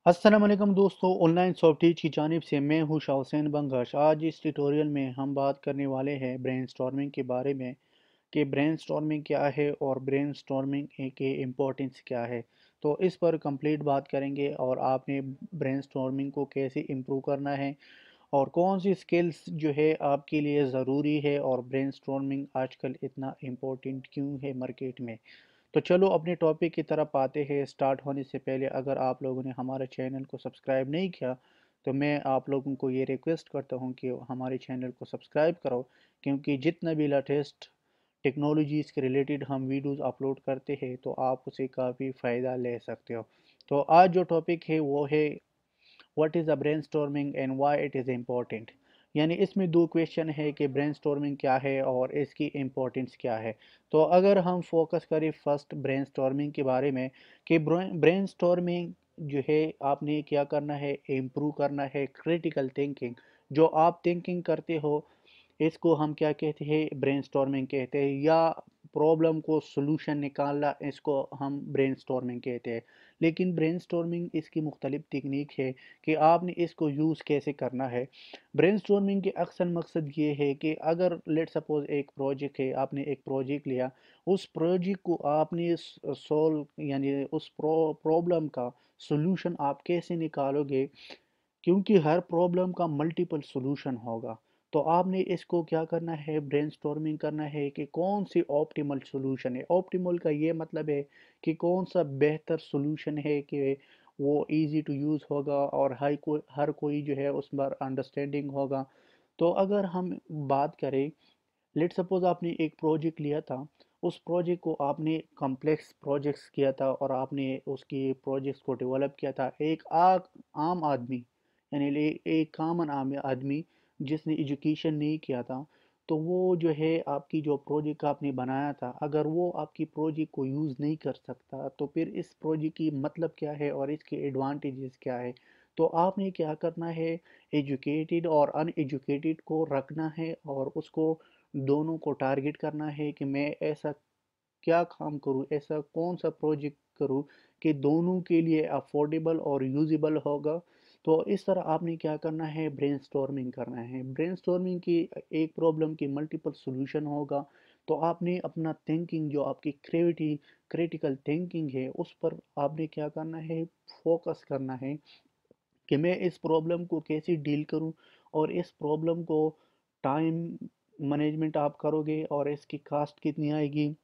अस्सलाम वालेकुम दोस्तों, ऑनलाइन सॉफ्टवेयर की जानिब से मैं हूं शाह हुसैन बंगश। आज इस ट्यूटोरियल में हम बात करने वाले हैं ब्रेनस्टॉर्मिंग के बारे में कि ब्रेनस्टॉर्मिंग क्या है और ब्रेनस्टॉर्मिंग के इम्पोर्टेंस क्या है। तो इस पर कंप्लीट बात करेंगे और आपने ब्रेनस्टॉर्मिंग को कैसे इम्प्रूव करना है और कौन सी स्किल्स जो है आपके लिए ज़रूरी है और ब्रेनस्टॉर्मिंग आजकल इतना इम्पोर्टेंट क्यों है मार्केट में। तो चलो अपने टॉपिक की तरफ आते हैं। स्टार्ट होने से पहले अगर आप लोगों ने हमारे चैनल को सब्सक्राइब नहीं किया तो मैं आप लोगों को ये रिक्वेस्ट करता हूँ कि हमारे चैनल को सब्सक्राइब करो, क्योंकि जितना भी लेटेस्ट टेक्नोलॉजीज़ के रिलेटेड हम वीडियोस अपलोड करते हैं तो आप उसे काफ़ी फ़ायदा ले सकते हो। तो आज जो टॉपिक है वो है what is a brainstorming and why it is important. यानी इसमें दो क्वेश्चन है कि ब्रेनस्टॉर्मिंग क्या है और इसकी इम्पोर्टेंस क्या है। तो अगर हम फोकस करें फर्स्ट ब्रेनस्टॉर्मिंग के बारे में कि ब्रेनस्टॉर्मिंग जो है आपने क्या करना है, इम्प्रूव करना है क्रिटिकल थिंकिंग। जो आप थिंकिंग करते हो इसको हम क्या कहते हैं, ब्रेनस्टॉर्मिंग कहते हैं, या प्रॉब्लम को सॉल्यूशन निकालना इसको हम ब्रेनस्टॉर्मिंग कहते हैं। लेकिन ब्रेनस्टॉर्मिंग इसकी मुख्तलिफ टेक्निक है कि आपने इसको यूज़ कैसे करना है। ब्रेनस्टॉर्मिंग के अक्सर मकसद ये है कि अगर लेट सपोज एक प्रोजेक्ट है, आपने एक प्रोजेक्ट लिया, उस प्रोजेक्ट को आपने सॉल्व यानी उस प्रॉब्लम का सॉल्यूशन आप कैसे निकालोगे, क्योंकि हर प्रॉब्लम का मल्टीपल सॉल्यूशन होगा। तो आपने इसको क्या करना है, ब्रेनस्टॉर्मिंग करना है कि कौन सी ऑप्टिमल सॉल्यूशन है। ऑप्टिमल का ये मतलब है कि कौन सा बेहतर सॉल्यूशन है कि वो इजी टू यूज़ होगा और हर कोई जो है उस पर अंडरस्टैंडिंग होगा। तो अगर हम बात करें, लेट सपोज आपने एक प्रोजेक्ट लिया था, उस प्रोजेक्ट को आपने कॉम्प्लेक्स प्रोजेक्ट्स किया था और आपने उसकी प्रोजेक्ट्स को डेवलप किया था। एक आम आदमी यानी एक कॉमन आम आदमी जिसने एजुकेशन नहीं किया था, तो वो जो है आपकी जो प्रोजेक्ट आपने बनाया था, अगर वो आपकी प्रोजेक्ट को यूज़ नहीं कर सकता तो फिर इस प्रोजेक्ट की मतलब क्या है और इसके एडवांटेजेस क्या है। तो आपने क्या करना है, एजुकेटेड और अनएजुकेटेड को रखना है और उसको दोनों को टारगेट करना है कि मैं ऐसा क्या काम करूँ, ऐसा कौन सा प्रोजेक्ट करूँ कि दोनों के लिए अफोर्डेबल और यूजेबल होगा। तो इस तरह आपने क्या करना है, ब्रेनस्टॉर्मिंग करना है। ब्रेनस्टॉर्मिंग की एक प्रॉब्लम की मल्टीपल सॉल्यूशन होगा। तो आपने अपना थिंकिंग, जो आपकी क्रिटिकल थिंकिंग है, उस पर आपने क्या करना है, फोकस करना है कि मैं इस प्रॉब्लम को कैसे डील करूं और इस प्रॉब्लम को टाइम मैनेजमेंट आप करोगे और इसकी कास्ट कितनी आएगी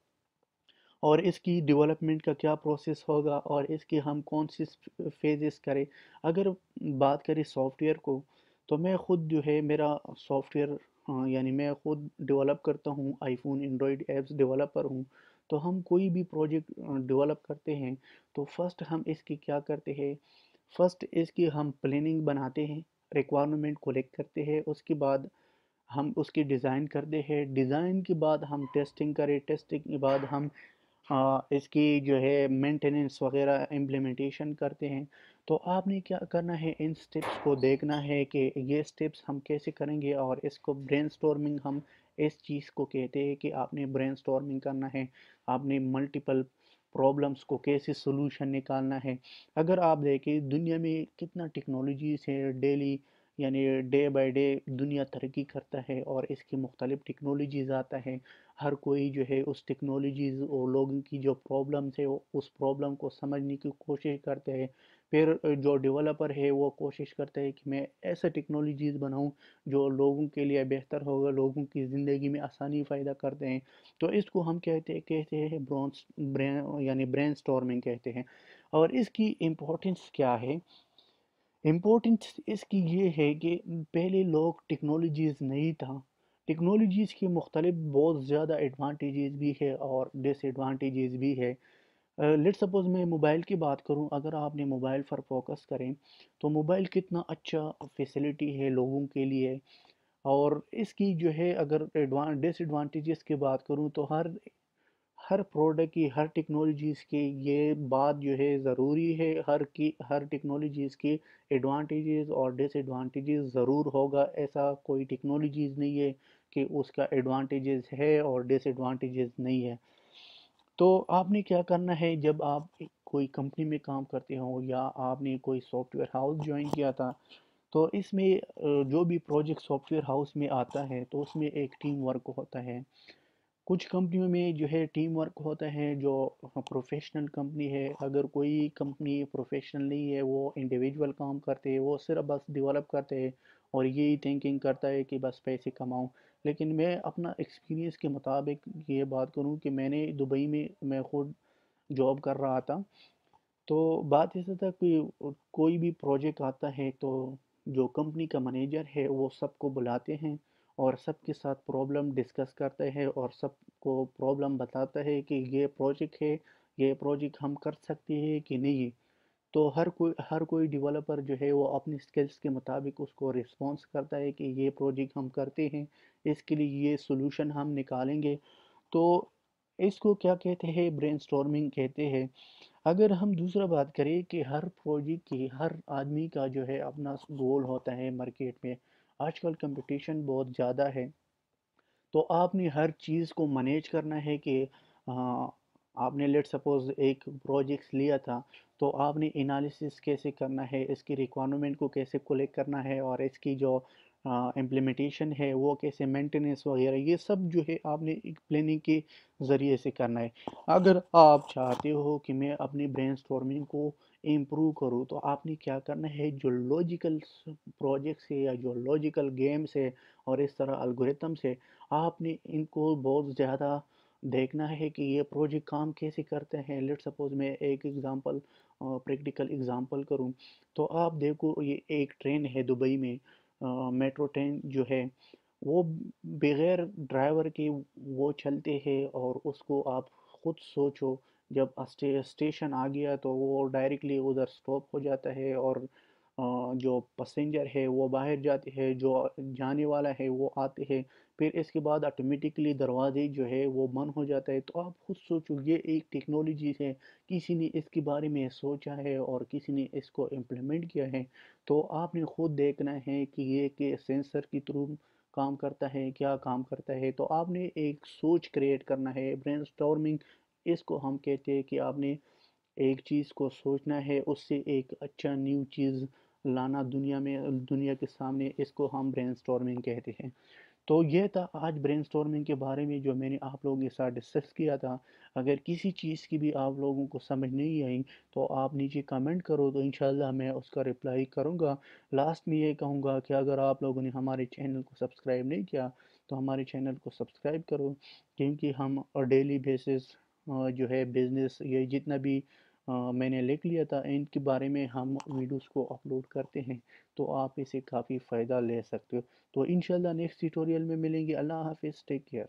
और इसकी डेवलपमेंट का क्या प्रोसेस होगा और इसके हम कौन सी फेजेस करें। अगर बात करें सॉफ्टवेयर को, तो मैं खुद जो है मेरा सॉफ्टवेयर, यानी मैं खुद डेवलप करता हूँ, आईफोन एंड्रॉयड ऐप्स डेवलपर हूँ। तो हम कोई भी प्रोजेक्ट डेवलप करते हैं तो फर्स्ट हम इसकी क्या करते हैं, फर्स्ट इसकी हम प्लानिंग बनाते हैं, रिक्वायरमेंट कलेक्ट करते हैं, उसके बाद हम उसकी डिज़ाइन करते हैं, डिज़ाइन के बाद हम टेस्टिंग करें, टेस्टिंग के बाद हम इसकी जो है मेंटेनेंस वगैरह इम्प्लीमेंटेशन करते हैं। तो आपने क्या करना है, इन स्टेप्स को देखना है कि ये स्टेप्स हम कैसे करेंगे और इसको ब्रेनस्टॉर्मिंग हम इस चीज़ को कहते हैं कि आपने ब्रेनस्टॉर्मिंग करना है। आपने मल्टीपल प्रॉब्लम्स को कैसे सोल्यूशन निकालना है। अगर आप देखें दुनिया में कितना टेक्नोलॉजीज है, डेली यानी डे बाय डे दुनिया तरक्की करता है और इसकी मुख्तलिफ टेक्नोलॉजीज आता है। हर कोई जो है उस टेक्नोलॉजीज़ और लोगों की जो प्रॉब्लम्स है वो उस प्रॉब्लम को समझने की कोशिश करते हैं। फिर जो डेवलपर है वो कोशिश करता है कि मैं ऐसा टेक्नोलॉजीज़ बनाऊं जो लोगों के लिए बेहतर होगा, लोगों की ज़िंदगी में आसानी फ़ायदा करते हैं। तो इसको हम कहते हैं ब्रेन यानी ब्रेन स्टॉर्मिंग कहते हैं। और इसकी इम्पोर्टेंस क्या है, इम्पोर्टेंस इसकी ये है कि पहले लोग टेक्नोलॉजीज़ नहीं था, टेक्नोलॉजीज़ के मुख्तलिफ बहुत ज़्यादा एडवांटेजेस भी है और डिसएडवांटेजेस भी है। लेट सपोज़ मैं मोबाइल की बात करूं, अगर आपने मोबाइल पर फोकस करें तो मोबाइल कितना अच्छा फैसिलिटी है लोगों के लिए। और इसकी जो है अगर डिसएडवांटेजेस की बात करूं तो हर प्रोडक्ट की, हर टेक्नोलॉजीज़ की ये बात जो है ज़रूरी है, हर टेक्नोलॉजीज़ की एडवांटेजेस और डिसएडवांटेजेस ज़रूर होगा। ऐसा कोई टेक्नोलॉजीज़ नहीं है कि उसका एडवांटेजेस है और डिसएडवांटेजेस नहीं है। तो आपने क्या करना है, जब आप کوئی کمپنی میں کام کرتے ہو یا آپ نے کوئی سافٹ ویئر ہاؤس جوائن کیا تھا، تو اس میں جو بھی پروجیکٹ سافٹ ویئر ہاؤس میں آتا ہے تو اس میں ایک ٹیم ورک ہوتا ہے۔ کچھ کمپنیوں میں جو ہے ٹیم ورک ہوتا ہے جو پروفیشنل کمپنی ہے، اگر کوئی کمپنی پروفیشنل نہیں ہے، وہ انڈیویجول کام کرتے ہیں، وہ صرف بس ڈیولپ کرتے ہیں اور یہی تھنکنگ کرتا ہے کہ بس پیسے کماؤں۔ لیکن میں اپنا ایکسپیرینس کے مطابق یہ بات کروں کہ میں نے دبئی میں خود جاب کر رہا تھا، تو بات ایسا تھا کہ کوئی بھی پروجیکٹ آتا ہے تو جو کمپنی کا مینیجر ہے وہ سب کو بلاتے ہیں اور سب کے ساتھ پرابلم ڈسکس کرتا ہے اور سب کو پرابلم بتاتا ہے کہ یہ پروجیکٹ ہے، یہ پروجیکٹ ہم کر سکتے ہیں کہ نہیں۔ تو ہر کوئی ڈیولپر جو ہے وہ اپنی سکلز کے مطابق اس کو رسپانس کرتا ہے کہ یہ پروجیکٹ ہم کرتے ہیں، اس کے لیے یہ سولوشن ہم نکالیں گے۔ تو اس کو کیا کہتے ہیں؟ برین سٹارمنگ کہتے ہیں۔ اگر ہم دوسرا بات کریں کہ ہر پروجیکٹ کی ہر آدمی کا جو ہے اپنا گول ہوتا ہے مارکیٹ میں، آج کل کمپٹیشن بہت زیادہ ہے، تو آپ نے ہر چیز کو مینیج کرنا ہے کہ ہاں، آپ نے لیٹ سپوز ایک پروجیکٹ لیا تھا، تو آپ نے انالیسس کیسے کرنا ہے، اس کی ریکوائرمنٹ کو کیسے کولیکٹ کرنا ہے اور اس کی جو امپلیمنٹیشن ہے وہ کیسے مینٹیننس وغیرہ، یہ سب جو ہے آپ نے ایک پلاننگ کے ذریعے سے کرنا ہے۔ اگر آپ چاہتے ہو کہ میں اپنی برین سٹارمنگ کو امپروو کروں تو آپ نے کیا کرنا ہے، جو لاجیکل پروجیکٹس ہے یا جو لاجیکل گیمس ہے اور اس طرح الگوریتمس ہے، آپ نے ان کو بہت زیادہ دیکھنا ہے کہ یہ پروجیکٹ کام کیسے کرتے ہیں۔ لیٹ سپوز میں ایک ایگزامپل، پریکٹیکل ایگزامپل کروں تو آپ دیکھو، یہ ایک ٹرین ہے دبئی میں، میٹرو ٹرین جو ہے وہ بغیر ڈرائیور کے وہ چلتے ہیں، اور اس کو آپ خود سوچو، جب اسٹیشن آ گیا تو وہ ڈائریکٹلی ادھر سٹاپ ہو جاتا ہے اور جو پسنجر ہے وہ باہر جاتے ہیں، جو جانے والا ہے وہ آتے ہیں، پھر اس کے بعد آٹومیٹکلی دروازے جو ہے وہ بند ہو جاتا ہے۔ تو آپ خود سوچو، یہ ایک ٹیکنالوجی ہے، کسی نے اس کے بارے میں سوچا ہے اور کسی نے اس کو امپلیمنٹ کیا ہے۔ تو آپ نے خود دیکھنا ہے کہ یہ کہ سینسر کی تھرو کام کرتا ہے، کیا کام کرتا ہے۔ تو آپ نے ایک سوچ کریٹ کرنا ہے، برین سٹارمنگ اس کو ہم کہتے ہیں کہ آپ نے ایک چیز کو سوچنا ہے، اس سے ایک اچھا نیو چیز لانا دنیا کے سامنے، اس کو ہم برین سٹارمنگ کہتے ہیں۔ تو یہ تھا آج برین سٹارمنگ کے بارے میں جو میں نے آپ لوگوں کے ساتھ ڈسکس کیا تھا۔ اگر کسی چیز کی بھی آپ لوگوں کو سمجھ نہیں آئی تو آپ نیچے کمنٹ کرو، تو انشاءاللہ میں اس کا رپلائی کروں گا۔ لاسٹ میں یہ کہوں گا کہ اگر آپ لوگوں نے ہمارے چینل کو سبسکرائب نہیں کیا تو ہمارے چینل کو سبسکرائب کرو، کیونکہ ہم ڈیلی بیسس جو ہے بزنس، یہ جتنا بھی میں نے لکھ لیا تھا ان کے بارے میں ہم ویڈیوز کو اپلوڈ کرتے ہیں، تو آپ اسے کافی فائدہ لے سکتے ہو۔ تو انشاءاللہ نیکسٹ ٹیوٹوریل میں ملیں گے۔ اللہ حافظ، ٹیک کیئر۔